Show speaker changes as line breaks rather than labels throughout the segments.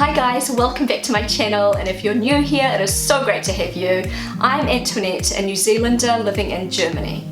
Hi guys, welcome back to my channel, and if you're new here, it is so great to have you. I'm Antoinette, a New Zealander living in Germany.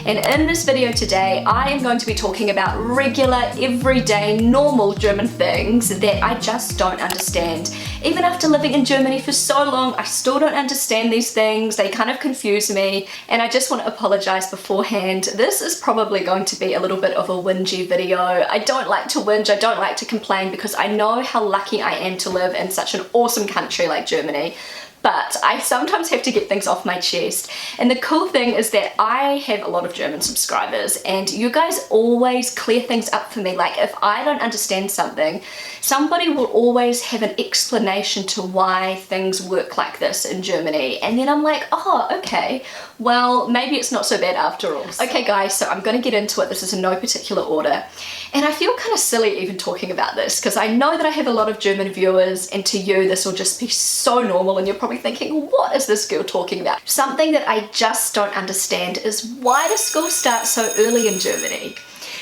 And in this video today, I am going to be talking about regular, everyday, normal German things that I just don't understand. Even after living in Germany for so long, I still don't understand these things. They kind of confuse me, and I just want to apologize beforehand. This is probably going to be a little bit of a whingy video. I don't like to whinge, I don't like to complain, because I know how lucky I am to live in such an awesome country like Germany. But I sometimes have to get things off my chest. And the cool thing is that I have a lot of German subscribers, and you guys always clear things up for me. Like, if I don't understand something, somebody will always have an explanation to why things work like this in Germany. And then I'm like, oh, okay, well, maybe it's not so bad after all. Okay guys, so I'm gonna get into it. This is in no particular order. And I feel kind of silly even talking about this, because I know that I have a lot of German viewers, and to you this will just be so normal, and you're probably thinking, what is this girl talking about? Something that I just don't understand is, why does school start so early in Germany?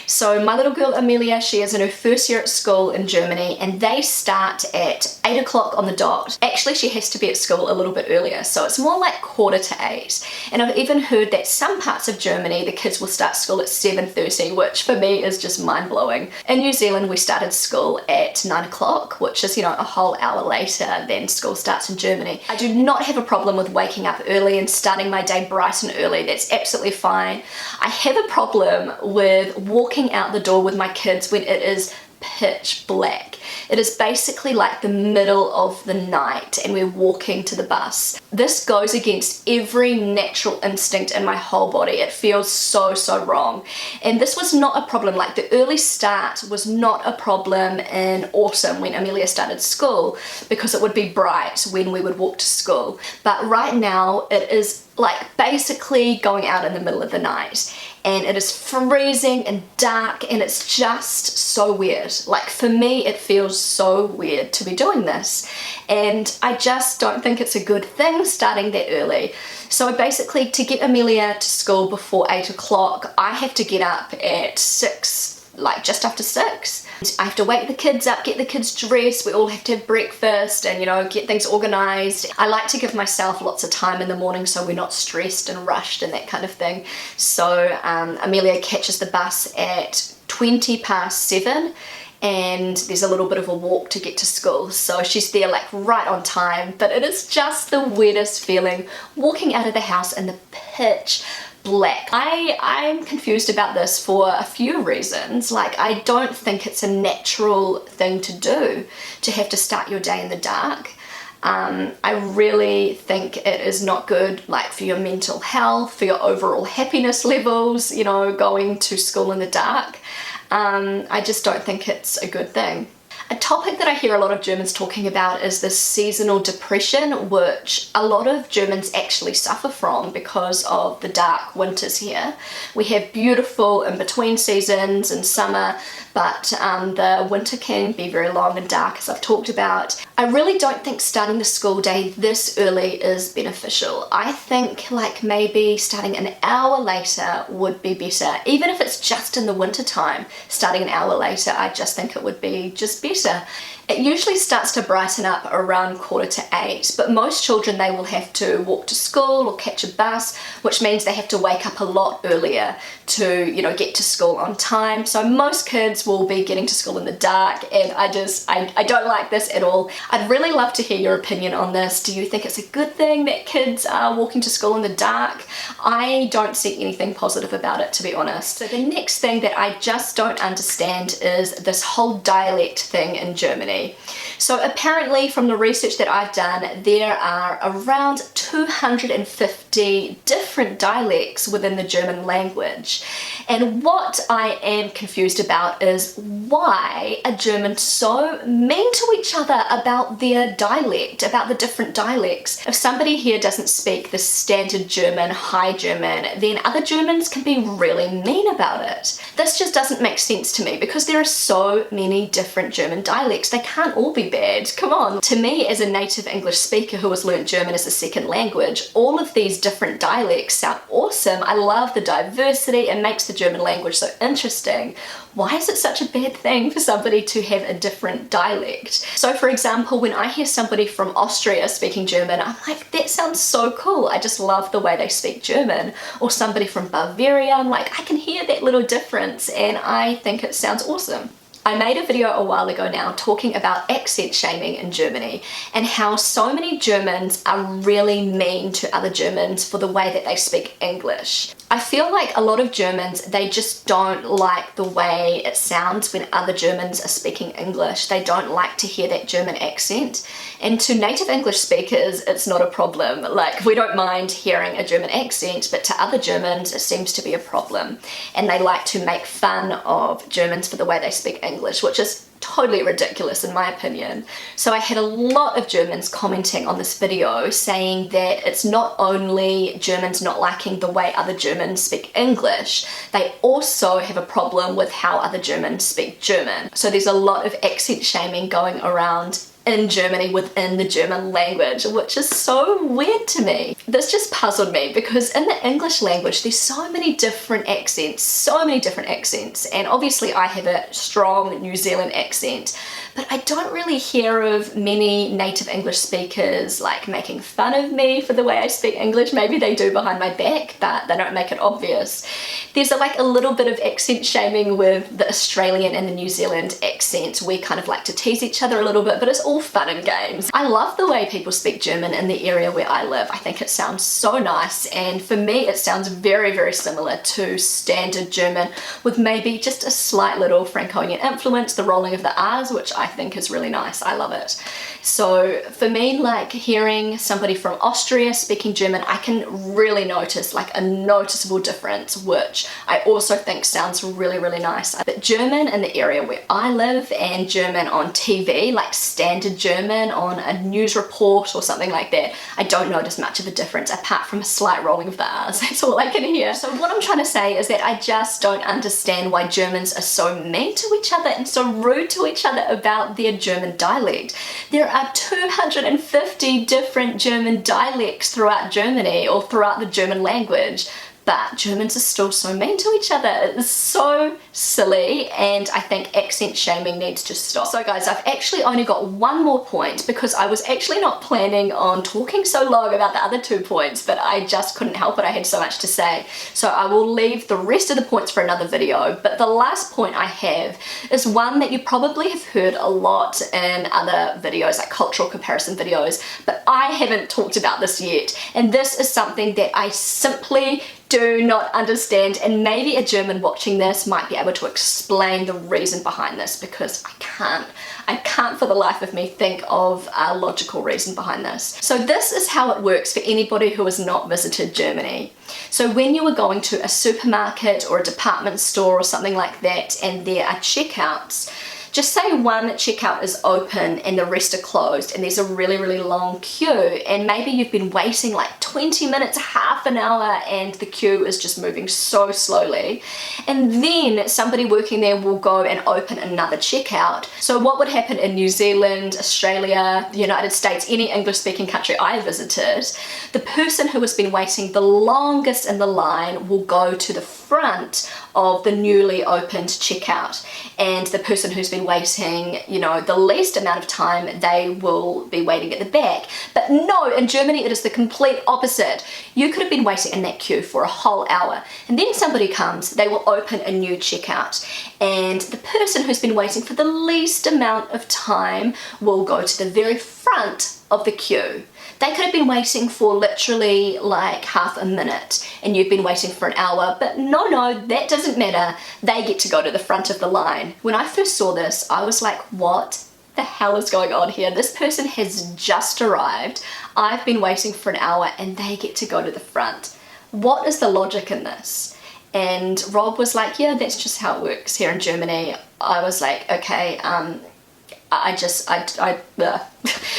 So my little girl Amelia, she is in her first year at school in Germany, and they start at 8 o'clock on the dot. Actually, she has to be at school a little bit earlier, so it's more like 7:45. And I've even heard that some parts of Germany, the kids will start school at 7:30, which for me is just mind-blowing. In New Zealand, we started school at 9 o'clock, which is, you know, a whole hour later than school starts in Germany. I do not have a problem with waking up early and starting my day bright and early. That's absolutely fine. I have a problem with walking out the door with my kids when it is pitch black. It is basically like the middle of the night and we're walking to the bus. This goes against every natural instinct in my whole body. It feels so wrong. And this was not a problem. Like, the early start was not a problem in autumn when Amelia started school, because it would be bright when we would walk to school. But right now it is like basically going out in the middle of the night, and it is freezing and dark, and it's just so weird. Like, for me it feels so weird to be doing this, and I just don't think it's a good thing starting that early. So basically, to get Amelia to school before 8 o'clock, I have to get up at 6, like just after 6. I have to wake the kids up, get the kids dressed, we all have to have breakfast and, you know, get things organised. I like to give myself lots of time in the morning so we're not stressed and rushed and that kind of thing. So Amelia catches the bus at 7:20, and there's a little bit of a walk to get to school, so she's there like right on time. But it is just the weirdest feeling walking out of the house in the pitch black. I'm confused about this for a few reasons. Like, I don't think it's a natural thing to do, to have to start your day in the dark. I really think it is not good, like, for your mental health, for your overall happiness levels, you know, going to school in the dark. I just don't think it's a good thing. A topic that I hear a lot of Germans talking about is this seasonal depression, which a lot of Germans actually suffer from because of the dark winters here. We have beautiful in-between seasons and summer, but the winter can be very long and dark, as I've talked about. I really don't think starting the school day this early is beneficial. I think like maybe starting an hour later would be better. Even if it's just in the winter time, starting an hour later, I just think it would be just better. It usually starts to brighten up around 7:45, but most children, they will have to walk to school or catch a bus, which means they have to wake up a lot earlier to, you know, get to school on time. So most kids will be getting to school in the dark, and I don't like this at all. I'd really love to hear your opinion on this. Do you think it's a good thing that kids are walking to school in the dark? I don't see anything positive about it, to be honest. So the next thing that I just don't understand is this whole dialect thing in Germany. So apparently, from the research that I've done, there are around 250 different dialects within the German language. And what I am confused about is, why are Germans so mean to each other about their dialect, about the different dialects? If somebody here doesn't speak the standard German, High German, then other Germans can be really mean about it. This just doesn't make sense to me, because there are so many different German dialects. They can't all be bad. Come on. To me, as a native English speaker who has learned German as a second language, all of these different dialects sound awesome. I love the diversity. It makes the German language so interesting, why is it such a bad thing for somebody to have a different dialect? So for example, when I hear somebody from Austria speaking German, I'm like, that sounds so cool. I just love the way they speak German. Or somebody from Bavaria, I'm like, I can hear that little difference and I think it sounds awesome. I made a video a while ago now talking about accent shaming in Germany and how so many Germans are really mean to other Germans for the way that they speak English. I feel like a lot of Germans, they just don't like the way it sounds when other Germans are speaking English. They don't like to hear that German accent. And to native English speakers, it's not a problem. Like, we don't mind hearing a German accent, but to other Germans, it seems to be a problem. And they like to make fun of Germans for the way they speak English, which is totally ridiculous in my opinion. So I had a lot of Germans commenting on this video saying that it's not only Germans not liking the way other Germans speak English, they also have a problem with how other Germans speak German. So there's a lot of accent shaming going around in Germany within the German language, which is so weird to me. This just puzzled me because in the English language there's so many different accents, and obviously I have a strong New Zealand accent, but I don't really hear of many native English speakers like making fun of me for the way I speak English. Maybe they do behind my back, but they don't make it obvious. There's like a little bit of accent shaming with the Australian and the New Zealand accent. We kind of like to tease each other a little bit, but it's all fun and games. I love the way people speak German in the area where I live. I think it sounds so nice, and for me it sounds very, very similar to standard German with maybe just a slight little Franconian influence, the rolling of the R's, which I think is really nice. I love it. So for me, like hearing somebody from Austria speaking German, I can really notice like a noticeable difference, which I also think sounds really, really nice. But German in the area where I live and German on TV, like standard German on a news report or something like that, I don't notice much of a difference apart from a slight rolling of the R's. That's all I can hear. So what I'm trying to say is that I just don't understand why Germans are so mean to each other and so rude to each other about their German dialect. There are 250 different German dialects throughout Germany or throughout the German language, but Germans are still so mean to each other. It's so silly, and I think accent shaming needs to stop. So guys, I've actually only got one more point because I was actually not planning on talking so long about the other 2 points, but I just couldn't help it. I had so much to say. So I will leave the rest of the points for another video, but the last point I have is one that you probably have heard a lot in other videos, like cultural comparison videos, but I haven't talked about this yet, and this is something that I simply do not understand, and maybe a German watching this might be able to explain the reason behind this, because I can't for the life of me think of a logical reason behind this. So this is how it works for anybody who has not visited Germany. So when you are going to a supermarket or a department store or something like that and there are checkouts, just say one checkout is open and the rest are closed and there's a really, really long queue, and maybe you've been waiting like 20 minutes, half an hour, and the queue is just moving so slowly. And then somebody working there will go and open another checkout. So what would happen in New Zealand, Australia, the United States, any English-speaking country I visited, the person who has been waiting the longest in the line will go to the front of the newly opened checkout, and the person who's been waiting, you know, the least amount of time, they will be waiting at the back. But no, in Germany it is the complete opposite. You could have been waiting in that queue for a whole hour, and then somebody comes, they will open a new checkout, and the person who's been waiting for the least amount of time will go to the very front of the queue. They could have been waiting for literally like half a minute and you've been waiting for an hour, but no, that doesn't matter. They get to go to the front of the line. When I first saw this, I was like, what the hell is going on here? This person has just arrived. I've been waiting for an hour and they get to go to the front. What is the logic in this? And Rob was like, yeah, that's just how it works here in Germany. I was like, okay,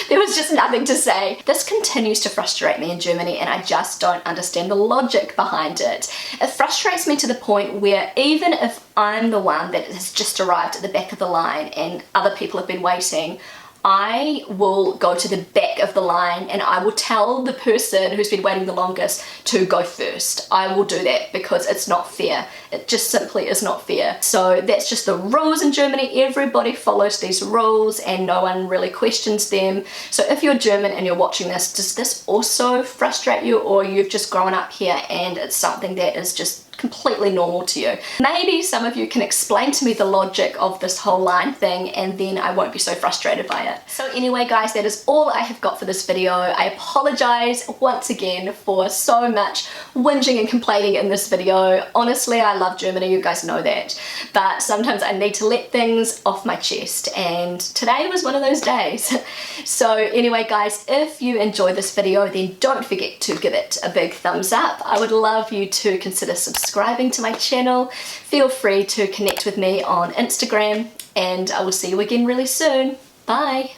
there was just nothing to say. This continues to frustrate me in Germany, and I just don't understand the logic behind it. It frustrates me to the point where even if I'm the one that has just arrived at the back of the line and other people have been waiting, I will go to the back of the line and I will tell the person who's been waiting the longest to go first. I will do that because it's not fair. It just simply is not fair. So that's just the rules in Germany. Everybody follows these rules and no one really questions them. So if you're German and you're watching this, does this also frustrate you, or you've just grown up here and it's something that is just completely normal to you? Maybe some of you can explain to me the logic of this whole line thing, and then I won't be so frustrated by it. So anyway guys, that is all I have got for this video. I apologize once again for so much whinging and complaining in this video. Honestly, I love Germany, you guys know that, but sometimes I need to let things off my chest, and today was one of those days. So anyway guys, if you enjoyed this video, then don't forget to give it a big thumbs up. I would love you to consider subscribing to my channel. Feel free to connect with me on Instagram, and I will see you again really soon. Bye!